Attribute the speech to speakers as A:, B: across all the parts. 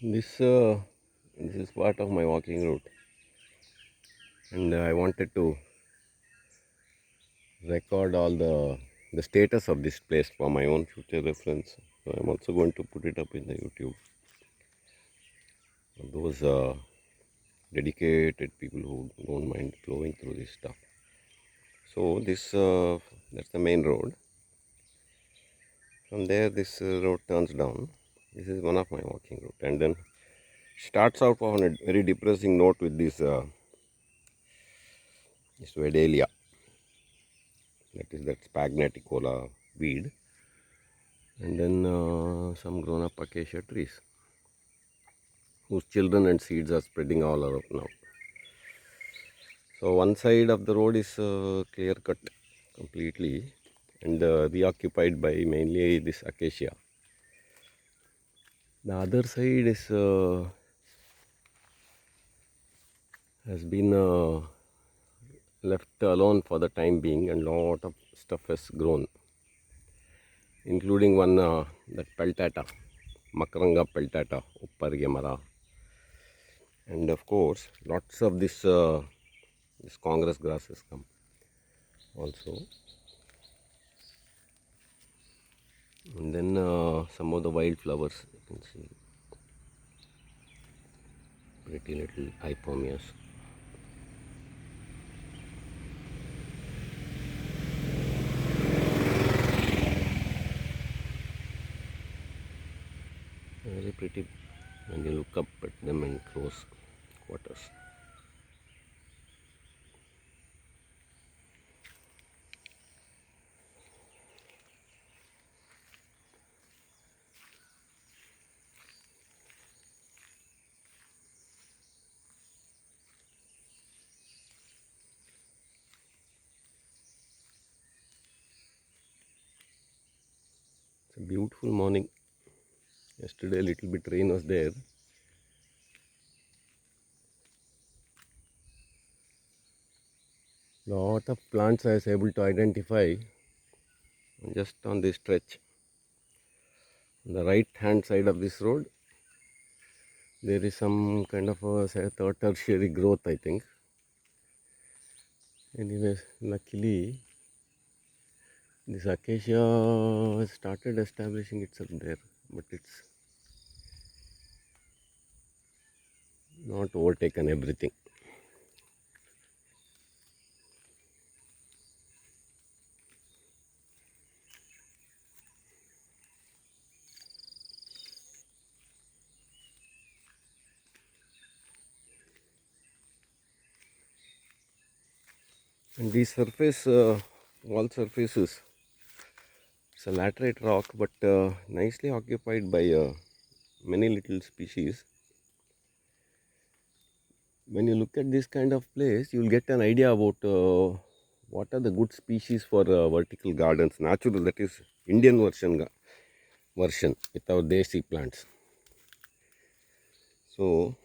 A: This is part of my walking route, and I wanted to record all the status of this place for my own future reference. So I'm also going to put it up in the YouTube for those dedicated people who don't mind flowing through this stuff. So that's the main road. From there, this road turns down. This is one of my walking route, and then starts out on a very depressing note with this Vedalia. That Spagneticola weed, and then some grown up acacia trees whose children and seeds are spreading all around now. So one side of the road is clear cut completely and reoccupied by mainly this acacia. The other side is has been left alone for the time being, and lot of stuff has grown, including one that peltata, Makaranga peltata, Upparge mara, and of course lots of this Congress grass has come also, and then some of the wildflowers you can see, pretty little Ipomias. Very pretty when you look up at them in close quarters. It's a beautiful morning. Yesterday a little bit rain was there. Lot of plants I was able to identify just on this stretch. On the right hand side of this road, there is some kind of a tertiary growth, I think. Anyways, luckily this acacia started establishing itself there, but it's not overtaken everything. And these wall surfaces, it's a laterite rock, but nicely occupied by many little species. When you look at this kind of place, you will get an idea about what are the good species for vertical gardens, natural, that is Indian version without desi plants. So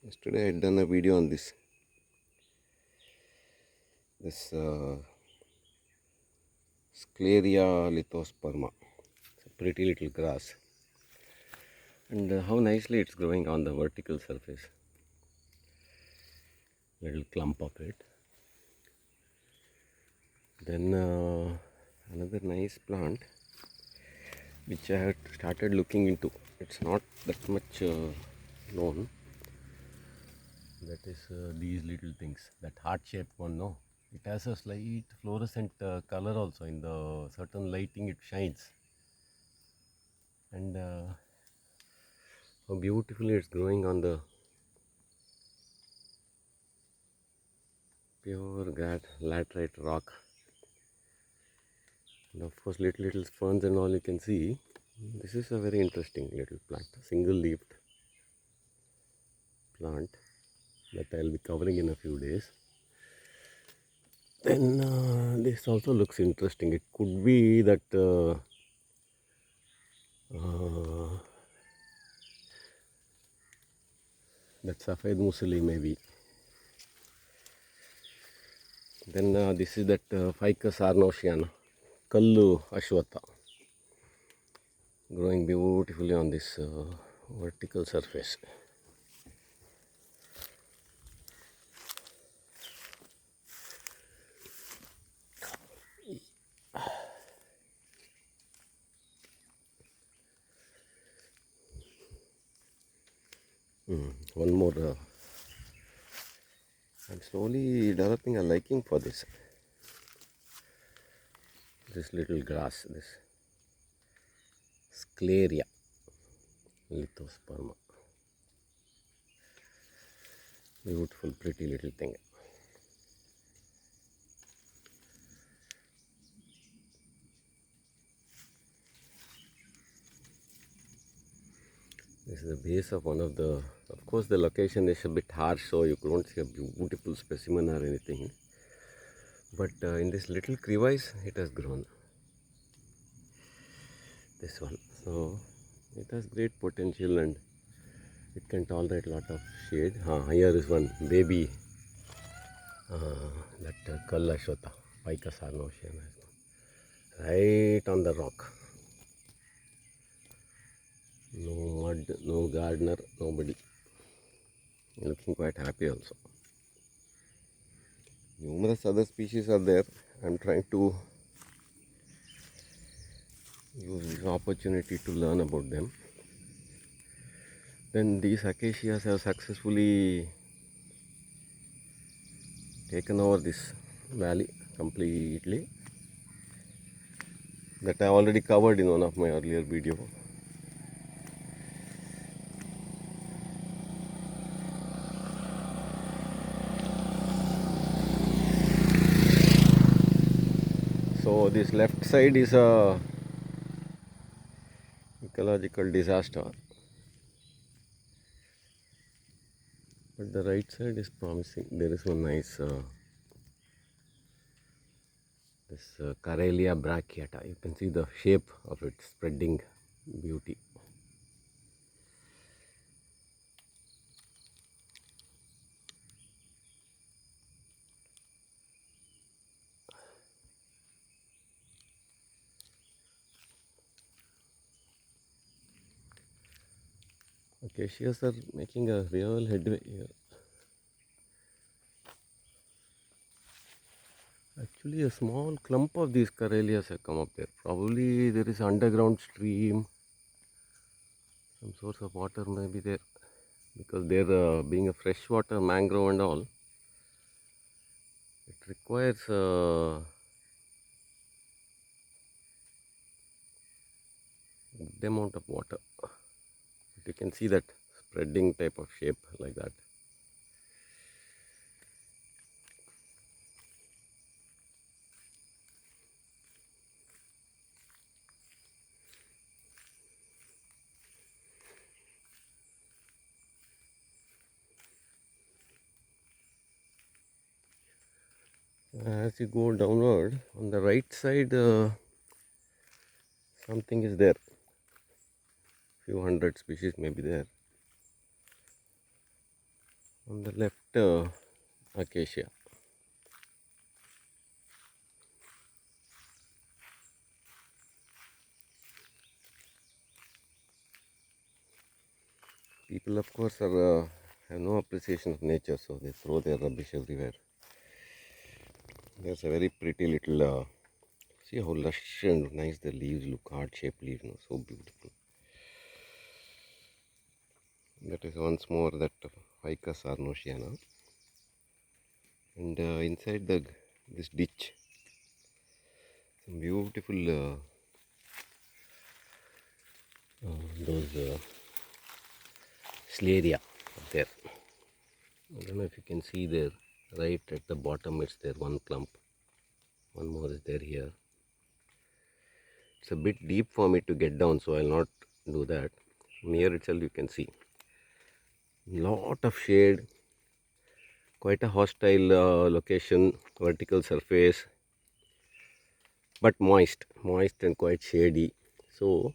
A: yesterday I had done a video on this Scleria lithosperma. It's a pretty little grass, and how nicely it's growing on the vertical surface. Little clump of it. Then another nice plant which I had started looking into. It's not that much known. That is these little things. That heart-shaped one, no? It has a slight fluorescent color also. In the certain lighting, it shines. And how beautifully it's growing on the pure laterite rock. And of course, little ferns and all you can see. This is a very interesting little plant, single-leaved plant that I'll be covering in a few days. Then this also looks interesting. It could be that Safed Musili maybe. Then this is that Ficus arnosiana, Kallu Ashwatha, growing beautifully on this vertical surface. One more. I'm slowly developing a liking for this little grass, this Scleria lithosperma. Beautiful, pretty little thing. This is the base of one of the. Of course, the location is a bit harsh, so you don't see a beautiful specimen or anything. But in this little crevice, it has grown. This one, so it has great potential and it can tolerate a lot of shade. Here is one baby, that Kallashota, Picus arnoceana, right on the rock. No mud, no gardener, nobody. Looking quite happy also. Numerous other species are there. I'm trying to use this opportunity to learn about them. Then these acacias have successfully taken over this valley completely. That I already covered in one of my earlier video. So this left side is a ecological disaster, but the right side is promising. There is one nice this Karelia brachiata. You can see the shape of it spreading beauty. Acacias are making a real headway here. Actually, a small clump of these Karelias have come up there. Probably there is underground stream, some source of water may be there, because there being a freshwater mangrove and all, it requires good amount of water. But you can see that spreading type of shape like that. As you go downward, on the right side, something is there. Few hundred species may be there. On the left, acacia. People, of course, have no appreciation of nature, so they throw their rubbish everywhere. There's a very pretty little. See how lush and nice the leaves look, heart-shaped leaves, no? So beautiful. That is once more that Ficus arnoceana. And inside this ditch, some beautiful those Scleria up there. I don't know if you can see there, right at the bottom it's there, one clump. One more is there here. It's a bit deep for me to get down, so I'll not do that. From here itself you can see. Lot of shade, quite a hostile location, vertical surface, but moist and quite shady. So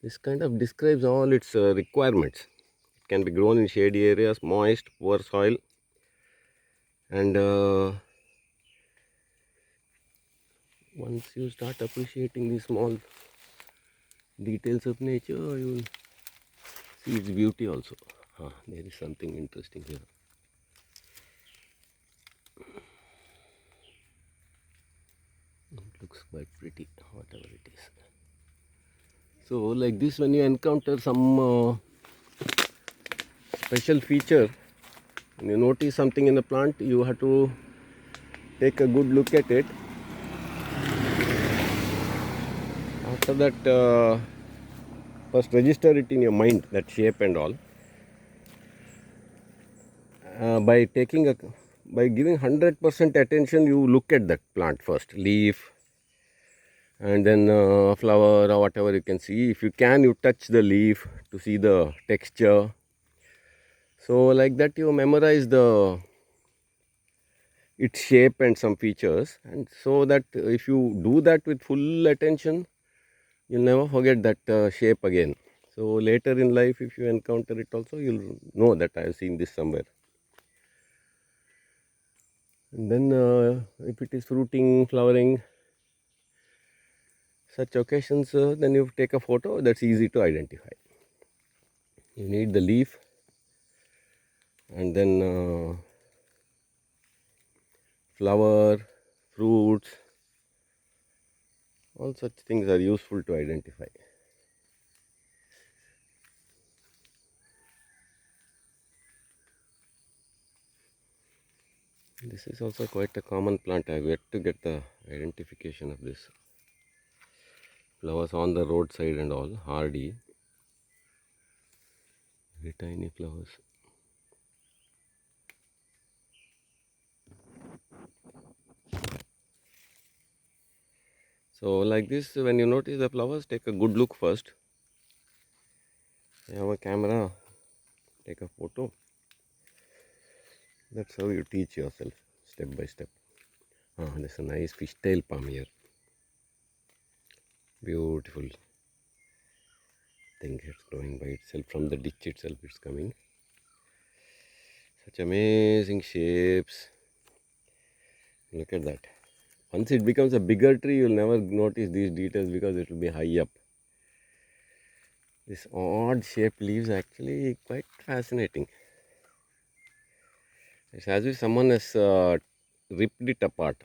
A: this kind of describes all its requirements. It can be grown in shady areas, moist, poor soil, and once you start appreciating the small details of nature, you will See its beauty also. There is something interesting here. It looks quite pretty, whatever it is. So like this, when you encounter some special feature, when you notice something in the plant, you have to take a good look at it. After that, first register it in your mind, that shape and all. By giving 100% attention, you look at that plant first, leaf, and then flower or whatever you can see. If you can, you touch the leaf to see the texture. So like that, you memorize its shape and some features, and so that if you do that with full attention, you'll never forget that shape again. So later in life, if you encounter it also, you'll know that I have seen this somewhere. And then if it is fruiting, flowering, such occasions, then you take a photo. That's easy to identify. You need the leaf, and then flower, fruits, all such things are useful to identify. This is also quite a common plant. I have yet to get the identification of this. Flowers on the roadside and all, hardy, very tiny flowers. So like this, when you notice the flowers, take a good look first. You have a camera, take a photo. That's how you teach yourself, step by step. There's a nice fishtail palm here. Beautiful thing, it's growing by itself, from the ditch itself it's coming. Such amazing shapes. Look at that. Once it becomes a bigger tree, you'll never notice these details because it will be high up. This odd shaped leaves actually quite fascinating. It's as if someone has ripped it apart,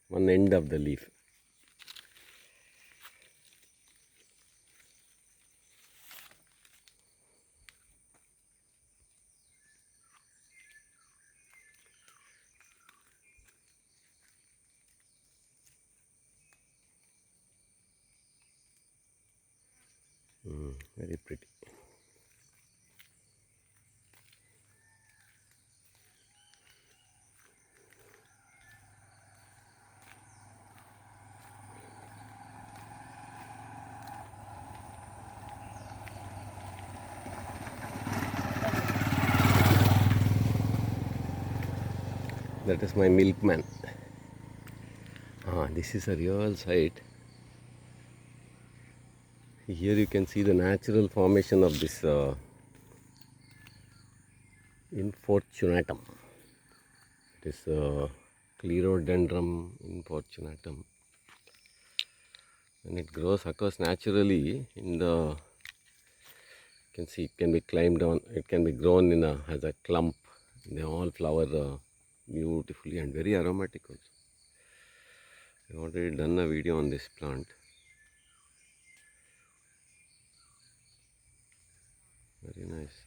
A: one end of the leaf. Very pretty. That is my milkman. This is a real sight. Here you can see the natural formation of this Infortunatum. It is Clerodendron Infortunatum. And it occurs naturally in the, you can see it can be climbed on, it can be grown in as a clump. They all flower beautifully and very aromatic also. I've already done a video on this plant. Very nice.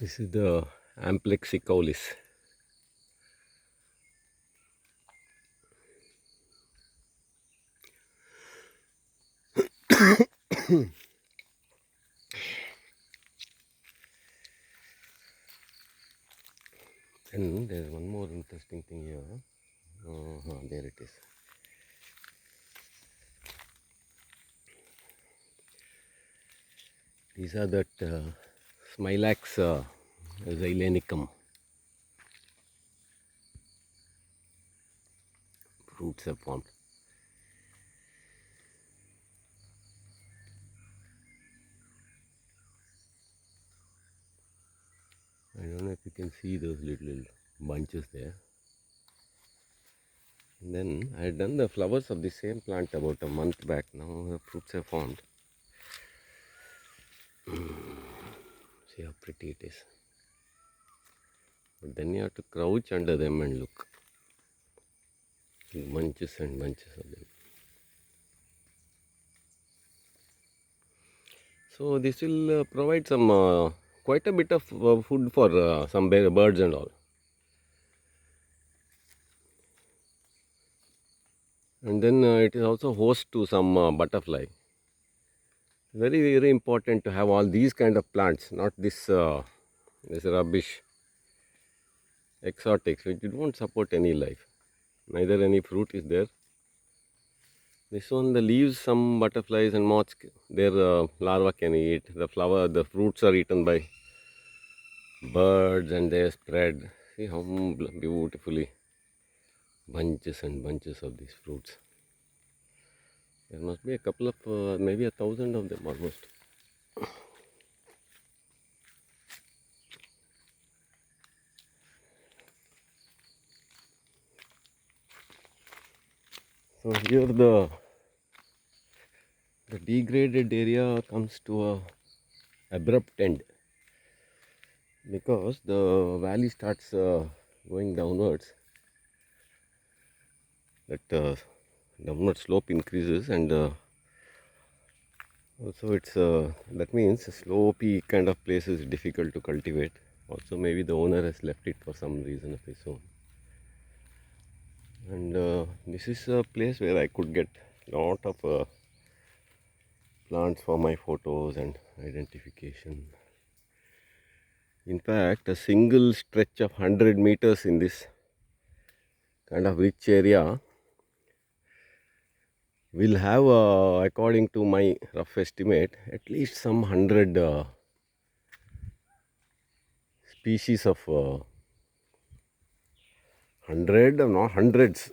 A: This is the Amplexicolis. And there's one more interesting thing here. There it is. These are that Smilax xylenicum roots have formed. I don't know if you can see those little bunches there. And then I had done the flowers of the same plant about a month back. Now the fruits have formed. See how pretty it is. But then you have to crouch under them and look. Bunches and bunches of them. So this will provide some quite a bit of food for some birds and all. And then it is also host to some butterfly. Very important to have all these kind of plants, not this rubbish exotics which won't support any life. Neither any fruit is there. This one, the leaves, some butterflies and moths, their larvae can eat. The flower, the fruits are eaten by birds and they spread. See how beautifully bunches and bunches of these fruits. There must be a couple of, maybe 1,000 of them almost. So here the degraded area comes to a abrupt end because the valley starts going downwards. That downward slope increases and also it's that means slopey kind of place is difficult to cultivate. Also maybe the owner has left it for some reason of his own. And this is a place where I could get lot of plants for my photos and identification. In fact, a single stretch of 100 meters in this kind of rich area will have, according to my rough estimate, at least some 100 species of 100 or not hundreds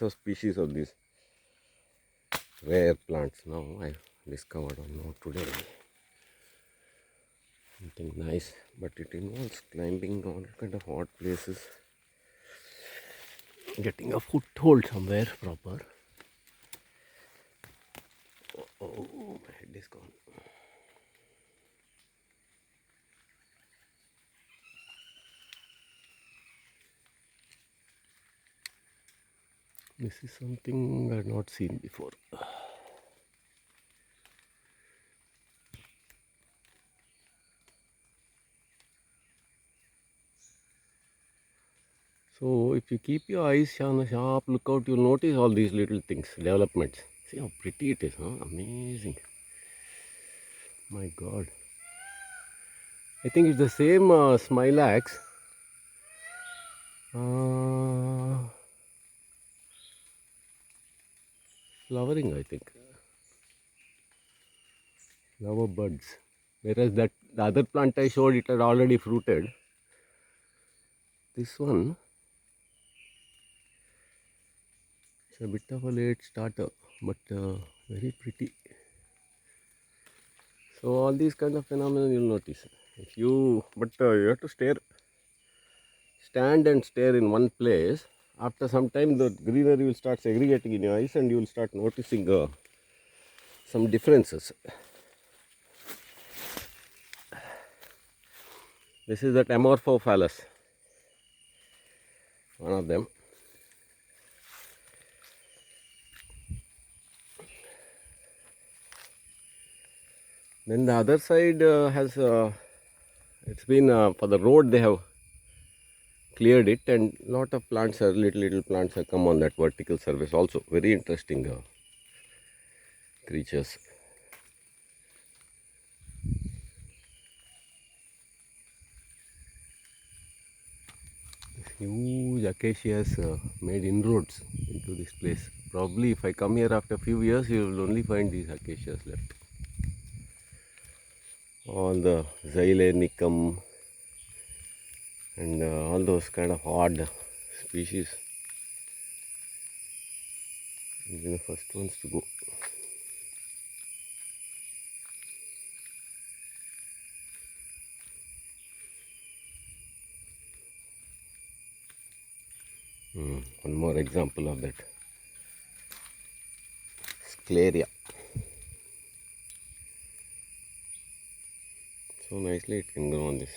A: of species of these rare plants. Now I discovered one more today, something nice, but it involves climbing all kind of odd places, getting a foothold somewhere proper. Oh, my head is gone. This is something I have not seen before. So if you keep your eyes on a sharp lookout, you'll notice all these little things, developments. See how pretty it is, huh? Amazing. My God. I think it's the same Smilax. Flowering, I think. Flower buds. Whereas that the other plant I showed, it had already fruited. This one, it's a bit of a late starter, but very pretty. So all these kind of phenomena you'll notice. If you, but you have to stand and stare in one place. After some time, the greenery will start segregating in your eyes, and you will start noticing some differences. This is that Amorphophallus, one of them. Then the other side has, it's been for the road they have cleared it, and lot of plants are little plants have come on that vertical surface also. Very interesting creatures. Huge acacias made inroads into this place. Probably if I come here after a few years, you will only find these acacias left. All the Xylenicum and all those kind of odd species. These are the first ones to go. One more example of that. Scleria. So nicely it can grow on this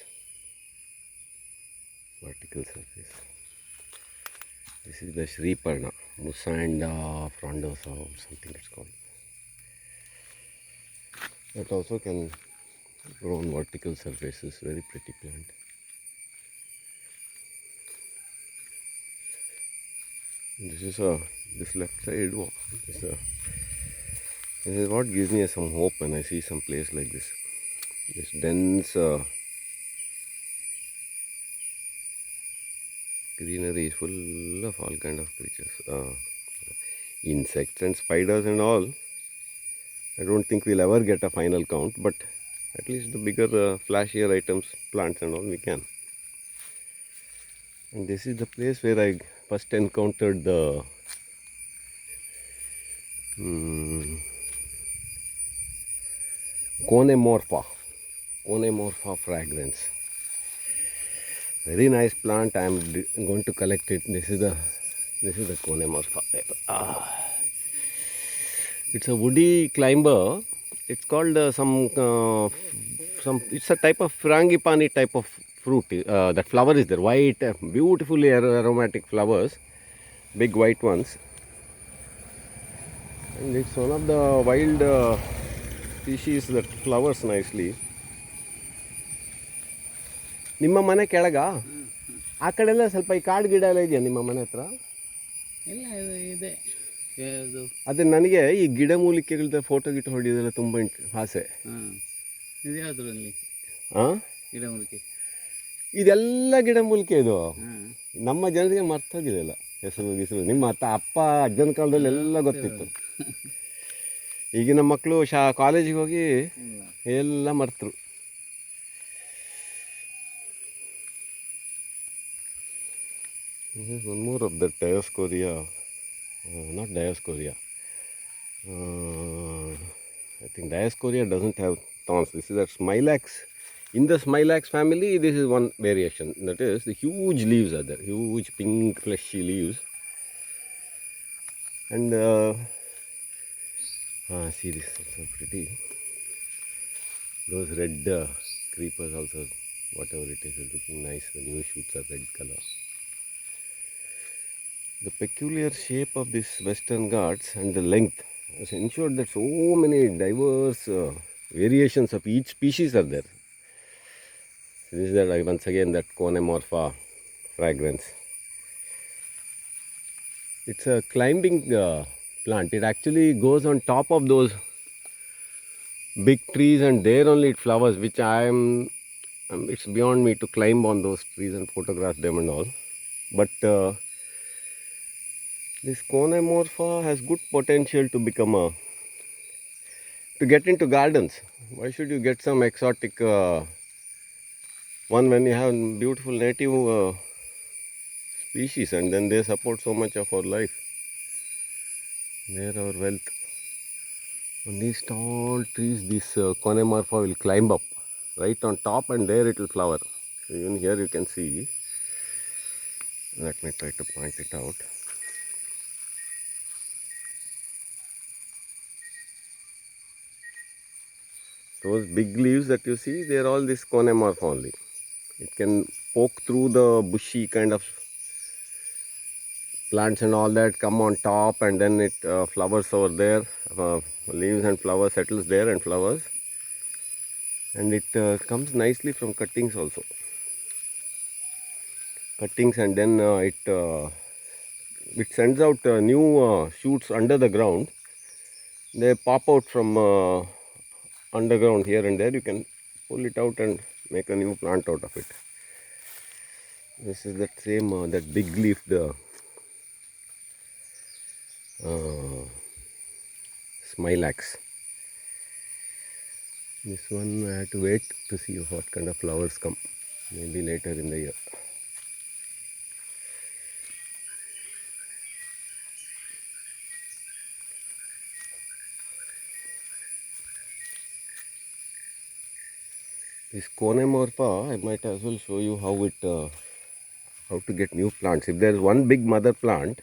A: vertical surface. This is the Shriparna, Musanda frondosa or something it's called. That also can grow on vertical surfaces. Very pretty plant. This is this left side. This is what gives me some hope when I see some place like this. This dense greenery is full of all kind of creatures, insects and spiders and all. I don't think we'll ever get a final count, but at least the bigger, flashier items, plants and all, we can. And this is the place where I first encountered the Conemorpha fragrans. Very nice plant. I am going to collect it. This is the Conemorpha. It's a woody climber. It's called some. It's a type of frangipani type of fruit. That flower is there. White, beautifully aromatic flowers, big white ones. And it's one of the wild species that flowers nicely. ನಿಮ್ಮ ಮನೆ ಕೆಳಗ ಆ ಕಡೆ ಎಲ್ಲ ಸ್ವಲ್ಪ ಈ ಕಾಡು ಗಿಡ ಎಲ್ಲ ಇದೆಯಾ ನಿಮ್ಮ ಮನೆ ಹತ್ರ?
B: ಇಲ್ಲ ಇದೆ.
A: ಅದೇ ನನಗೆ ಈ ಗಿಡ ಮೂಲಿಕೆಗಳದ ಫೋಟೋ ಗಿಟ್ಟು ಹೊಡೆಯೋದೆಲ್ಲ ತುಂಬ ಆಸೆ.
B: ಇದು ಯಾವುದ್ರಲ್ಲಿ?
A: ಗಿಡಮೂಲಿಕೆ ಇದೆಲ್ಲ ಗಿಡಮೂಲಿಕೆ ಇದು ನಮ್ಮ ಜನರಿಗೆ ಮರ್ತೋಗಿದೆಲ್ಲ ಹೆಸರು. ನಿಮ್ಮ ಅಪ್ಪ ಅಜ್ಜನ ಕಾಲದಲ್ಲಿ ಎಲ್ಲ ಗೊತ್ತಿತ್ತು. ಈಗಿನ ಮಕ್ಕಳು ಕಾಲೇಜಿಗೆ ಹೋಗಿ ಎಲ್ಲ ಮರ್ತರು. One more of that Dioscorea, not Dioscorea. I think Dioscorea doesn't have thorns. This is a Smilax. In the Smilax family, this is one variation. That is, the huge leaves are there, huge pink fleshy leaves. And see this, it's so pretty. Those red creepers also, whatever it is looking nice. The new shoots are red color. The peculiar shape of this Western Ghats and the length has ensured that so many diverse variations of each species are there. This is that once again that Conemorpha fragrans. It's a climbing plant. It actually goes on top of those big trees and there only it flowers, which it's beyond me to climb on those trees and photograph them and all. But this Conemorpha has good potential to become to get into gardens. Why should you get some exotic one when you have beautiful native species and then they support so much of our life? They are our wealth. On these tall trees, this Conemorpha will climb up right on top and there it will flower. So even here you can see. Let me try to point it out. Those big leaves that you see, they are all this Conemorpha only. It can poke through the bushy kind of plants and all that, come on top and then it flowers over there. Leaves and flowers settles there and flowers. And it comes nicely from cuttings also. cuttings, and then it sends out new shoots under the ground. They pop out from underground here and there. You can pull it out and make a new plant out of it. This is that same that big leaf, the smilax. This one I have to wait to see what kind of flowers come, maybe later in the year. This Conemorpha, I might as well show you how to get new plants. If there is one big mother plant,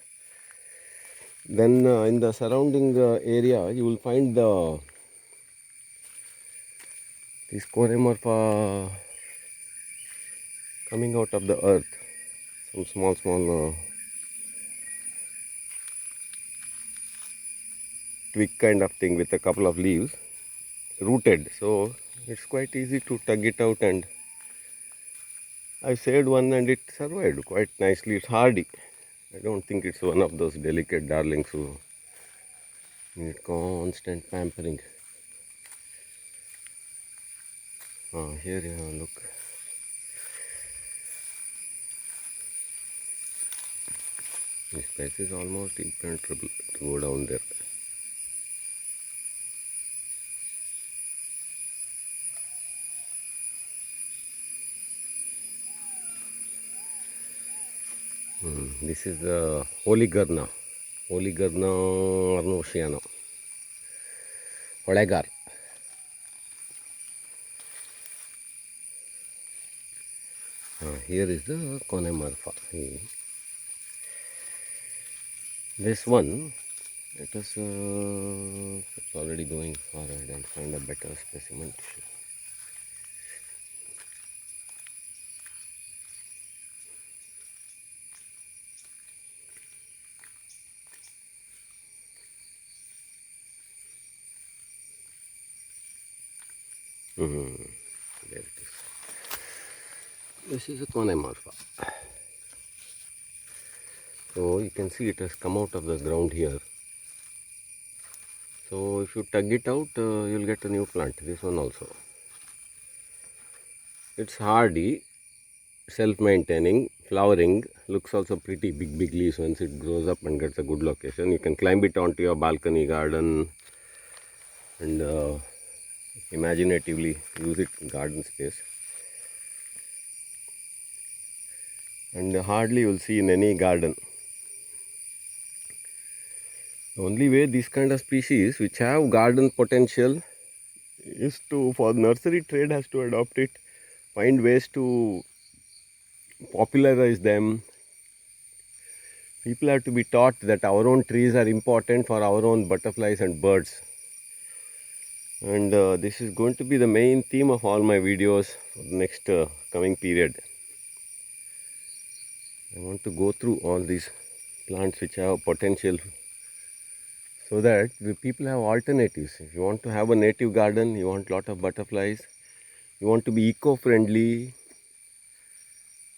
A: then in the surrounding area you will find this Conemorpha coming out of the earth. Some small twig kind of thing with a couple of leaves, rooted. So it's quite easy to tug it out, and I saved one and it survived quite nicely. It's hardy. I don't think it's one of those delicate darlings who need constant pampering. Here you have, look. This place is almost impenetrable to go down there. This is the Oligarna arnosiana, Olegar. Here is the Conemorpha. This one, it's already going forward and find a better specimen to show. There it is. This is a Conemorpha. So you can see it has come out of the ground here. So if you tug it out, you'll get a new plant. This one also. It's hardy, self-maintaining, flowering, looks also pretty, big leaves once it grows up and gets a good location. You can climb it onto your balcony garden and imaginatively use it in garden space. And hardly you will see in any garden. The only way these kind of species which have garden potential is to, for nursery trade has to adopt it, find ways to popularize them. People have to be taught that our own trees are important for our own butterflies and birds. And this is going to be the main theme of all my videos for the next coming period. I want to go through all these plants which have potential so that the people have alternatives. If you want to have a native garden, you want a lot of butterflies, you want to be eco-friendly,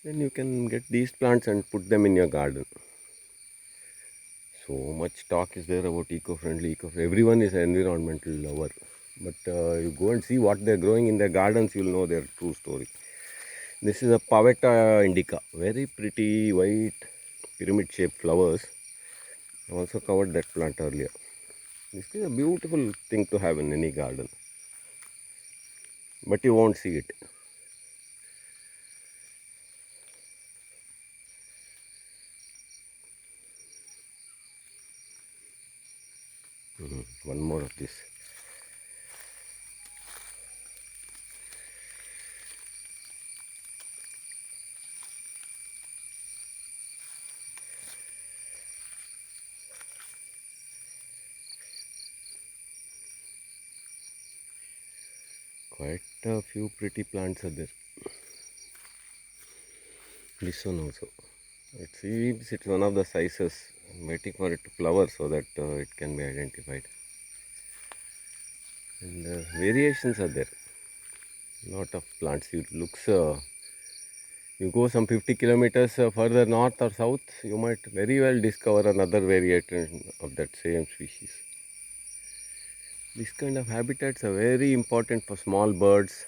A: then you can get these plants and put them in your garden. So much talk is there about eco-friendly. Everyone is an environmental lover. But you go and see what they're growing in their gardens, you'll know their true story. This is a Pavetta indica. Very pretty white pyramid shaped flowers. I also covered that plant earlier. This is a beautiful thing to have in any garden. But you won't see it. One more of this. Quite a few pretty plants are there. This one also. It seems it's one of the sizes. I'm waiting for it to flower so that it can be identified. And variations are there. Lot of plants. It looks You go some 50 kilometers further north or south, you might very well discover another variation of that same species. This kind of habitats are very important for small birds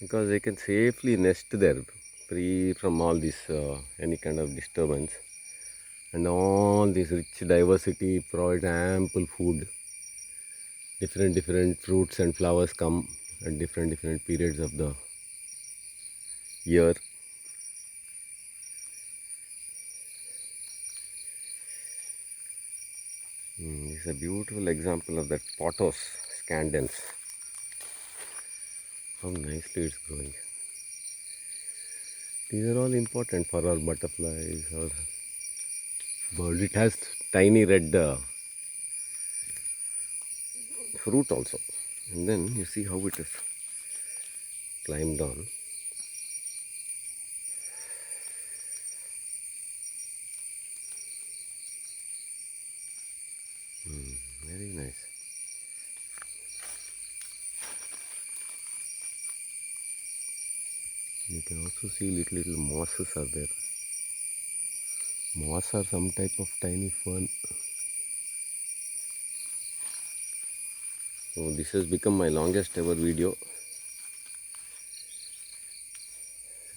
A: because they can safely nest there, free from all this any kind of disturbance. And all this rich diversity provides ample food. Different fruits and flowers come at different periods of the year. This is a beautiful example of that Pothos scandens. How nicely it's growing. These are all important for our butterflies or bird. It has tiny red fruit also. And then you see how it is climbed on. Very nice. You can also see little mosses are there. Moss or some type of tiny fern. So this has become my longest ever video.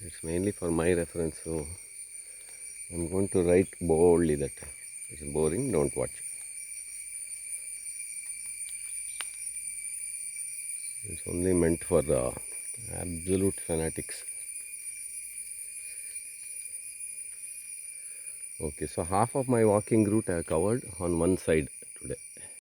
A: It's mainly for my reference, so I'm going to write boldly that it's boring, don't watch. It's only meant for absolute fanatics. Okay, so half of my walking route I have covered on one side.